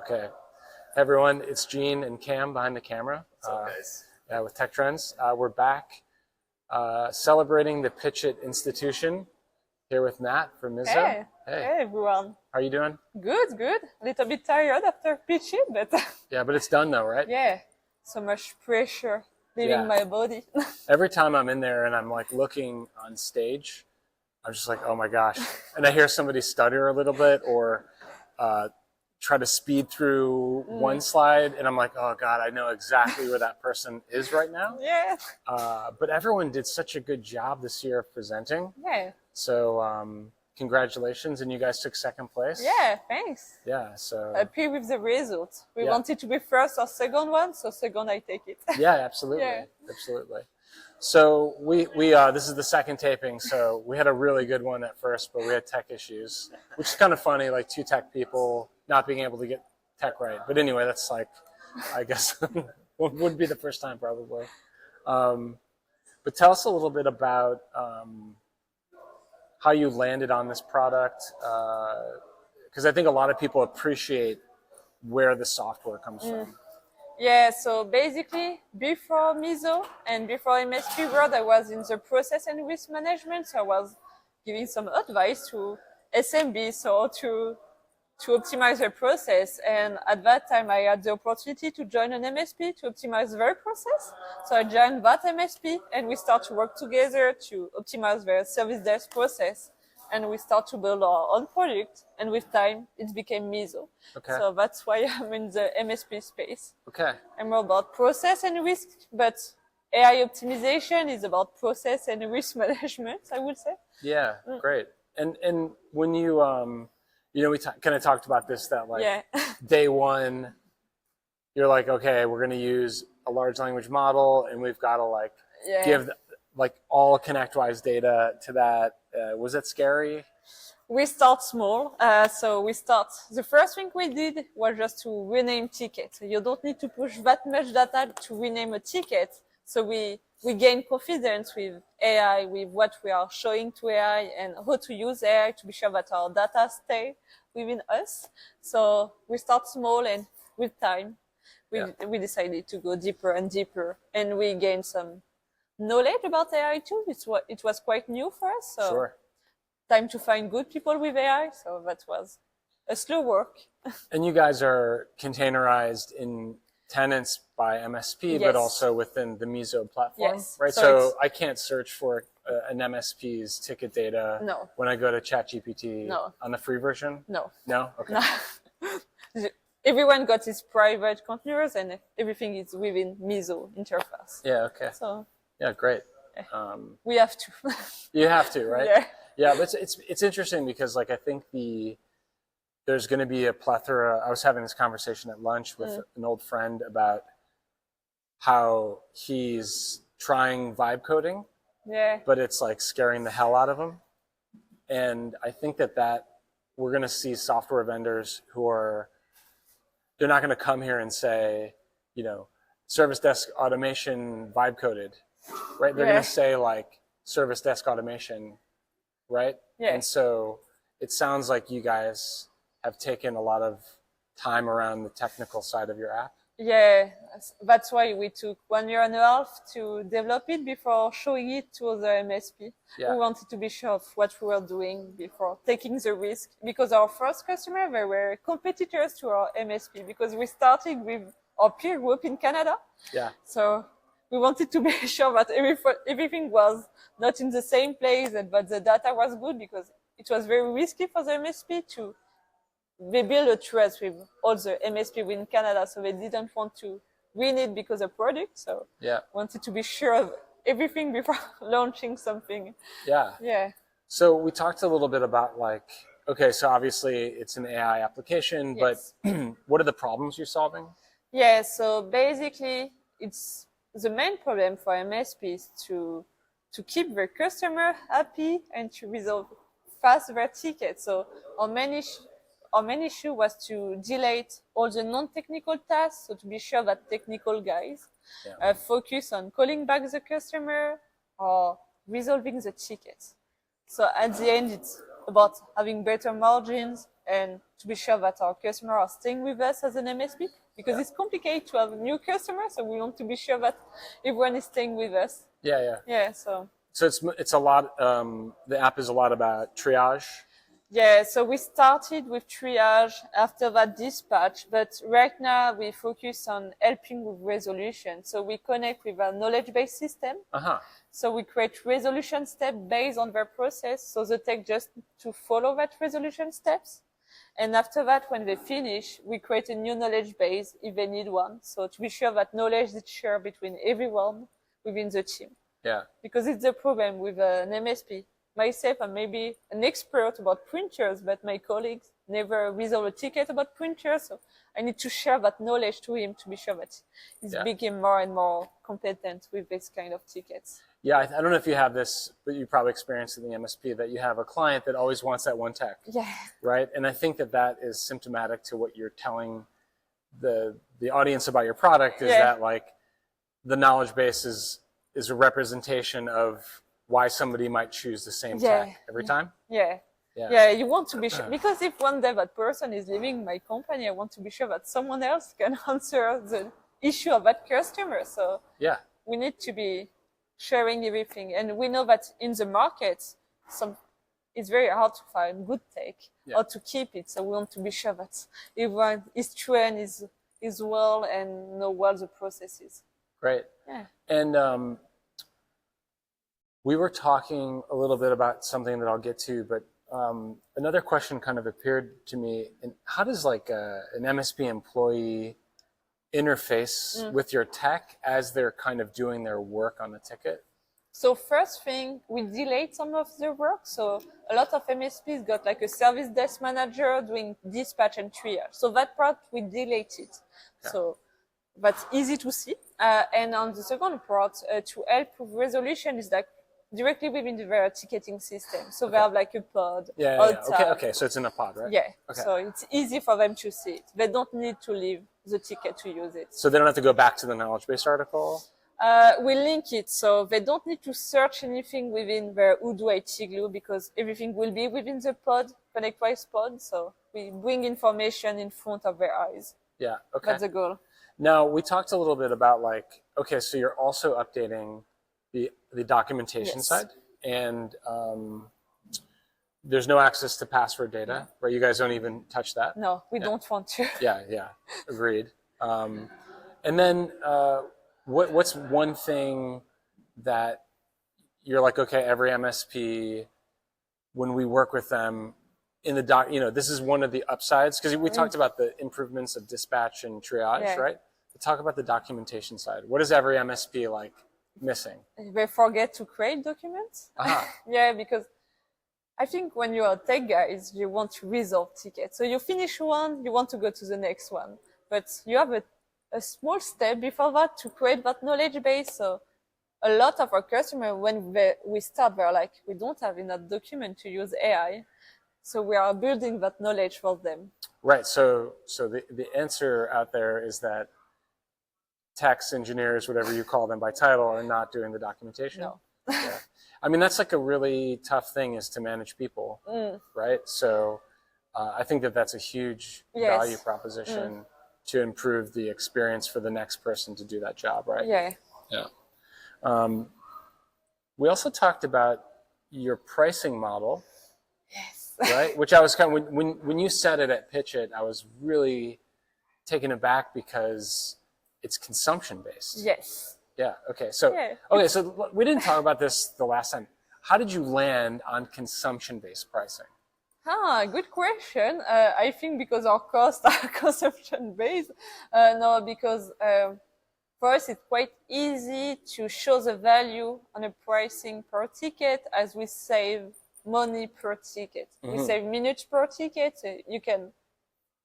Okay. Hey everyone, it's Gene and Cam behind the camera. What's up, guys? With TechTrends. We're back celebrating the PitchIT institution here with Nat from Mizo. Hey everyone. How are you doing? Good. A little bit tired after PitchIT, but Yeah, but it's done though, right? yeah, so much pressure leaving my body. Every time I'm in there and I'm like looking on stage, I'm just like, oh my gosh. And I hear somebody stutter a little bit or try to speed through one slide, and I'm like, oh God, I know exactly where that person is right now. Yeah. But everyone did such a good job this year of presenting. Yeah. So congratulations, and you guys took second place. Yeah, thanks. Yeah, so happy with the result. We wanted to be first or second one, so second I take it. Yeah, absolutely. Absolutely. So we this is the second taping, so we had a really good one at first, but we had tech issues, which is kind of funny, like two tech people not being able to get tech right. But anyway, that's like, I guess, wouldn't be the first time probably. But tell us a little bit about how you landed on this product, because I think a lot of people appreciate where the software comes from. Yeah, so basically, before Mizo and before MSP World, I was in the process and risk management, so I was giving some advice to SMBs, so to optimize their process. And at that time, I had the opportunity to join an MSP to optimize their process. So I joined that MSP, and we start to work together to optimize their service desk process. And we start to build our own product, and with time, it became Mizo. Okay. So that's why I'm in the MSP space. Okay. I'm more about process and risk, but AI optimization is about process and risk management, I would say. Yeah, great. And when you we kind of talked about this, that like day one, you're like, okay, we're going to use a large language model, and we've got to like give like all ConnectWise data to that. Was that scary? We start small. The first thing we did was just to rename tickets. You don't need to push that much data to rename a ticket. So we gain confidence with AI, with what we are showing to AI and how to use AI to be sure that our data stay within us. So we start small, and with time, we decided to go deeper and deeper, and we gained some knowledge about AI too. It was quite new for us. So time to find good people with AI. So that was a slow work. And you guys are containerized in tenants by MSP, but also within the Mizo platform, right? So I can't search for an MSP's ticket data when I go to ChatGPT on the free version? No. Okay. No. Everyone got his private containers, and everything is within Mizo interface. Yeah, okay. So yeah, great. We have to. You have to, right? Yeah, but it's interesting because like I think there's going to be a plethora. I was having this conversation at lunch with an old friend about how he's trying vibe coding, but it's like scaring the hell out of him. And I think that we're going to see software vendors they're not going to come here and say, service desk automation vibe coded, right? They're going to say like service desk automation, right? Yeah. And so it sounds like you guys have taken a lot of time around the technical side of your app. Yeah, that's why we took 1.5 years to develop it before showing it to the MSP. Yeah. We wanted to be sure of what we were doing before taking the risk, because our first customer, they were competitors to our MSP, because we started with our peer group in Canada. Yeah. So we wanted to be sure that everything was not in the same place and that the data was good, because it was very risky for the MSP they build a trust with all the MSP in Canada, so they didn't want to win it because of product. So wanted to be sure of everything before launching something. Yeah. Yeah. So we talked a little bit about like, okay, so obviously it's an AI application, but what are the problems you're solving? Yeah, so basically it's the main problem for MSPs to keep their customer happy and to resolve fast their tickets. So our main issue was to delete all the non-technical tasks, so to be sure that technical guys focus on calling back the customer or resolving the tickets. So at the end, it's about having better margins, and to be sure that our customers are staying with us as an MSP, because it's complicated to have new customers, so we want to be sure that everyone is staying with us. Yeah. So it's a lot. The app is a lot about triage. Yeah, so we started with triage, after that dispatch, but right now we focus on helping with resolution. So we connect with a knowledge-based system. So we create resolution steps based on their process. So the tech just to follow that resolution steps. And after that, when they finish, we create a new knowledge base if they need one. So to be sure that knowledge is shared between everyone within the team. Yeah. Because it's the problem with an MSP. Myself, I'm maybe an expert about printers, but my colleagues never resolve a ticket about printers. So I need to share that knowledge to him to be sure that he's becoming more and more competent with this kind of tickets. Yeah, I don't know if you have this, but you probably experienced in the MSP that you have a client that always wants that one tech. Yeah. Right? And I think that is symptomatic to what you're telling the audience about your product is that like the knowledge base is a representation of why somebody might choose the same tech every time? Yeah, you want to be sure. Because if one day that person is leaving my company, I want to be sure that someone else can answer the issue of that customer. So we need to be sharing everything. And we know that in the market, it's very hard to find good tech or to keep it. So we want to be sure that everyone is trained, is well, and know well the processes. Great. Yeah. And we were talking a little bit about something that I'll get to, but another question kind of appeared to me. And how does like an MSP employee interface with your tech as they're kind of doing their work on the ticket? So first thing, we delayed some of the work. So a lot of MSPs got like a service desk manager doing dispatch and triage. So that part, we delayed it. Okay. So that's easy to see. And on the second part, to help with resolution is like directly within their ticketing system. So they have like a pod. Okay. So it's in a pod, right? Yeah. Okay. So it's easy for them to see it. They don't need to leave the ticket to use it. So they don't have to go back to the knowledge base article? We link it, so they don't need to search anything within their Odoo IT glue because everything will be within the pod, ConnectWise pod. So we bring information in front of their eyes. Yeah. Okay. That's the goal. Now we talked a little bit about like, okay, so you're also updating the documentation side, and there's no access to password data, right? You guys don't even touch that. No, we don't want to. Yeah, agreed. And then what's one thing that you're like, okay, every MSP, when we work with them in the this is one of the upsides, because we talked about the improvements of dispatch and triage, right? But talk about the documentation side. What is every MSP like missing? They forget to create documents. Yeah, because I think when you're a tech guys, you want to resolve tickets. So you finish one, you want to go to the next one. But you have a small step before that to create that knowledge base. So a lot of our customers, when we start, they're like, we don't have enough document to use AI. So we are building that knowledge for them. Right. So the answer out there is that techs, engineers, whatever you call them by title, are not doing the documentation. No. Yeah. I mean, that's like a really tough thing, is to manage people, right? So I think that's a huge value proposition to improve the experience for the next person to do that job, right? Yeah. We also talked about your pricing model. Yes. Right? Which I was kind of, when you said it at PitchIT, I was really taken aback because it's consumption based. Yes. Yeah. Okay. So so we didn't talk about this the last time. How did you land on consumption based pricing? Good question. I think because our costs are consumption based. No, because for us it's quite easy to show the value on a pricing per ticket as we save money per ticket. We save minutes per ticket. So you can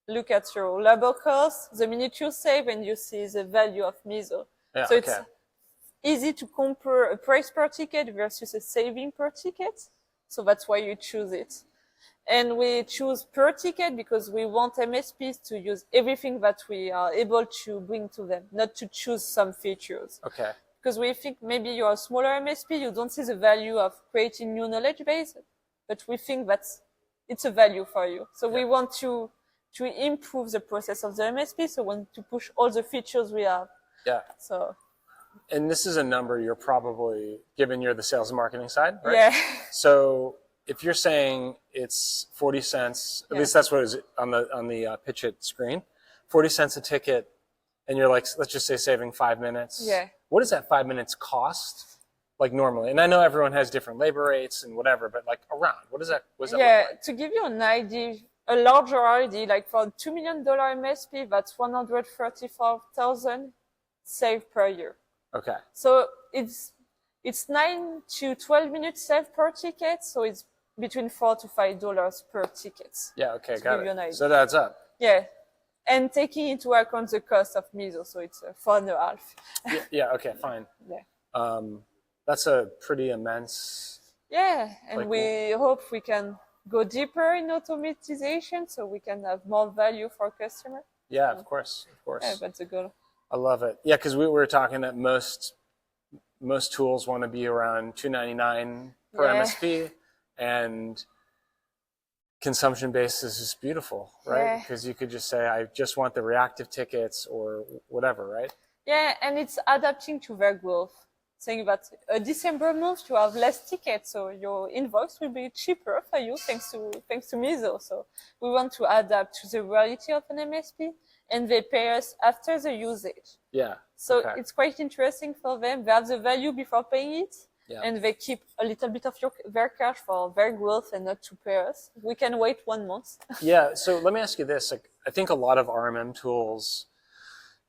look at your labor costs, the minute you save, and you see the value of Mizo. Yeah, so it's easy to compare a price per ticket versus a saving per ticket. So that's why you choose it. And we choose per ticket because we want MSPs to use everything that we are able to bring to them, not to choose some features. Okay. Because we think maybe you're a smaller MSP, you don't see the value of creating new knowledge base, but we think that it's a value for you. So we want to improve the process of the MSP. So we want to push all the features we have. Yeah. So. And this is a number you're probably, given you're the sales and marketing side, right? Yeah. So if you're saying it's 40 cents, at least that's what it is on the PitchIT screen, 40 cents a ticket, and you're like, let's just say saving 5 minutes. Yeah. What does that 5 minutes cost, like normally? And I know everyone has different labor rates and whatever, but like around, what does that look like? To give you an idea, a larger idea, like for a $2 million MSP, that's 134,000 saved per year. Okay. So it's 9 to 12 minutes saved per ticket. So it's between $4 to $5 per ticket. Yeah. Okay. Got it. So that adds up. Yeah. And taking into account the cost of Mizo. So it's 4.5. Yeah. Okay. Fine. Yeah. That's a pretty immense. Yeah. And we hope we can go deeper in automatization so we can have more value for customer. Yeah. Of course. Yeah. That's the goal. I love it. Yeah, because we were talking that most tools want to be around $2.99 per MSP, and consumption based is just beautiful, right? Because you could just say, I just want the reactive tickets or whatever, right? Yeah, and it's adapting to their growth. Saying that a December month you have less tickets, so your invoice will be cheaper for you thanks to Mizo. So we want to adapt to the reality of an MSP. And they pay us after the usage. Yeah. So it's quite interesting for them. They have the value before paying it. Yeah. And they keep a little bit of their cash for their growth and not to pay us. We can wait 1 month. Yeah. So let me ask you this. Like, I think a lot of RMM tools,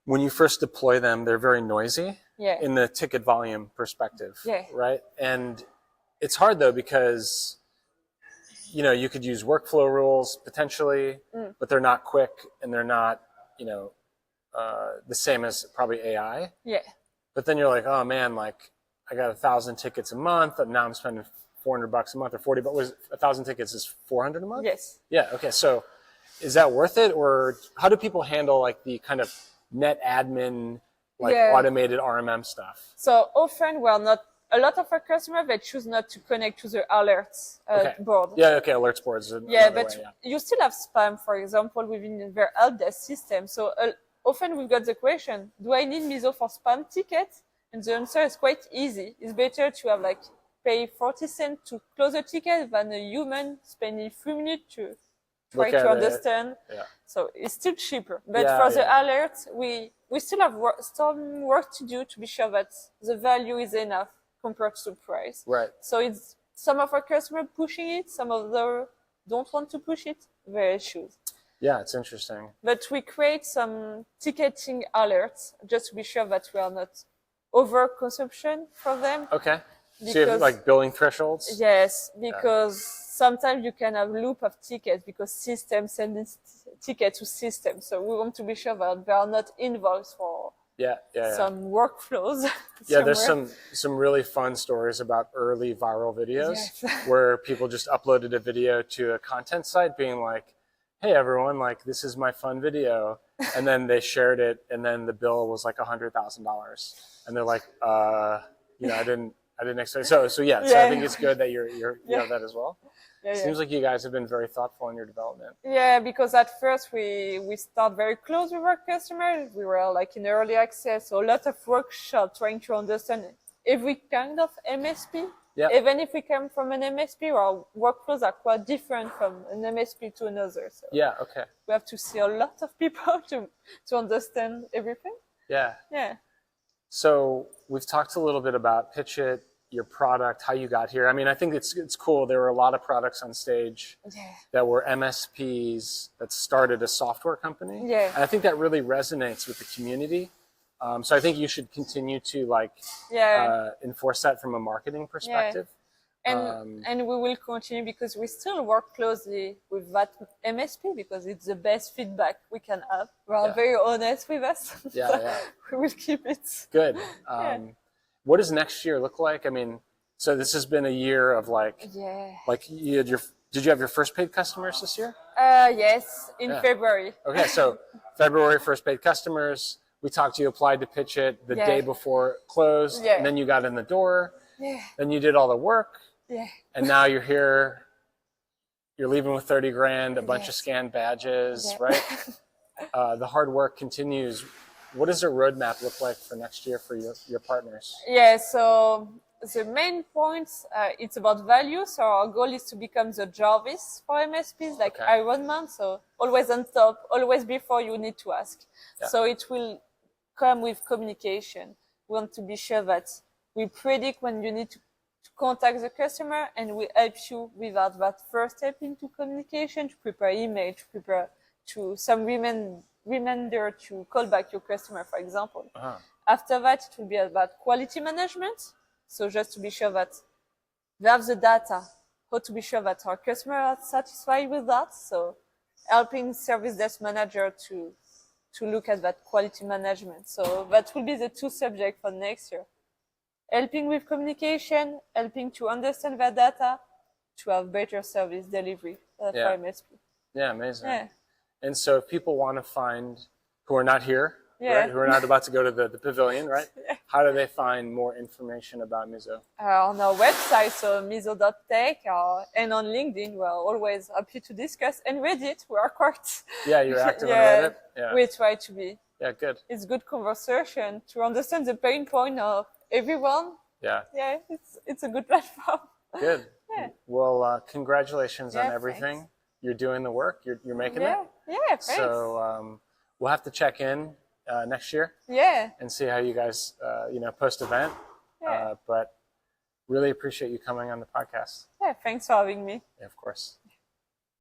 when you first deploy them, they're very noisy in the ticket volume perspective. Yeah. Right. And it's hard though, because you could use workflow rules potentially, but they're not quick and they're not, the same as probably AI. Yeah. But then you're like, oh man, like I got 1,000 tickets a month, and now I'm spending $400 a month or 40. But was 1,000 tickets is 400 a month? Yes. Yeah. Okay. So, is that worth it, or how do people handle like the kind of net admin, automated RMM stuff? So often a lot of our customers, they choose not to connect to the alerts board. Yeah, okay, alerts boards. But you still have spam, for example, within their help desk system. So often we've got the question, do I need Mizo for spam tickets? And the answer is quite easy. It's better to have pay 40 cents to close a ticket than a human spending 3 minutes to try to understand. Yeah. So it's still cheaper. But for the alerts, we still have some work to do to be sure that the value is enough compared to the price. Right. So it's some of our customers pushing it, some of them don't want to push it. Their issues. Yeah, it's interesting. But we create some ticketing alerts just to be sure that we are not over consumption for them. Okay. So you have billing thresholds? Yes, because sometimes you can have loop of tickets because system sends tickets to system. So we want to be sure that they are not invoiced for some workflows. Yeah, there's some really fun stories about early viral videos where people just uploaded a video to a content site being like, hey everyone, this is my fun video. And then they shared it, and then the bill was like $100,000. And they're like, I didn't expect. So I think it's good that you have that as well. Seems like you guys have been very thoughtful in your development. Yeah, because at first we start very close with our customers. We were in early access, so a lot of workshop trying to understand every kind of MSP. Yeah. Even if we come from an MSP, our workflows are quite different from an MSP to another. So we have to see a lot of people to understand everything. Yeah. Yeah. So we've talked a little bit about PitchIT, your product, how you got here. I mean, I think it's cool. There were a lot of products on stage that were MSPs that started a software company. Yeah. And I think that really resonates with the community. So I think you should continue to enforce that from a marketing perspective. And we will continue because we still work closely with that MSP because it's the best feedback we can have. We are very honest with us. We will keep it. Good. What does next year look like? I mean, so this has been a year of did you have your first paid customers this year? Yes, in February. Okay, so February, first paid customers. We talked to you, applied to PitchIT the day before it closed, and then you got in the door. Then you did all the work. And now you're here you're leaving with 30 grand, a bunch of scanned badges, right? The hard work continues. What does the roadmap look like for next year for your partners? Yeah, so the main points, it's about value. So our goal is to become the Jarvis for MSPs, like Iron Man. So always on top, always before you need to ask. Yeah. So it will come with communication. We want to be sure that we predict when you need to contact the customer, and we help you without that first step into communication, to prepare email, to prepare to some reminder to call back your customer, for example. After that, it will be about quality management. So just to be sure that we have the data, how to be sure that our customer are satisfied with that. So helping service desk manager to look at that quality management. So that will be the two subjects for next year. Helping with communication, helping to understand their data, to have better service delivery for MSP. Yeah, amazing. Yeah. And so if people want to find, who are not here, right, who are not about to go to the pavilion, right? How do they find more information about Mizo? On our website, so mizo.tech, and on LinkedIn, we're always happy to discuss. And Reddit, we are quite... Yeah, you're active on Reddit? Yeah. We try to be. Yeah, good. It's good conversation to understand the pain point of everyone. Yeah, it's a good platform. Good. Yeah. Well, congratulations on everything. Thanks. You're doing the work. You're making it. Yeah, thanks. So we'll have to check in next year. Yeah. And see how you guys, post event. Yeah. But really appreciate you coming on the podcast. Yeah, thanks for having me. Yeah, of course.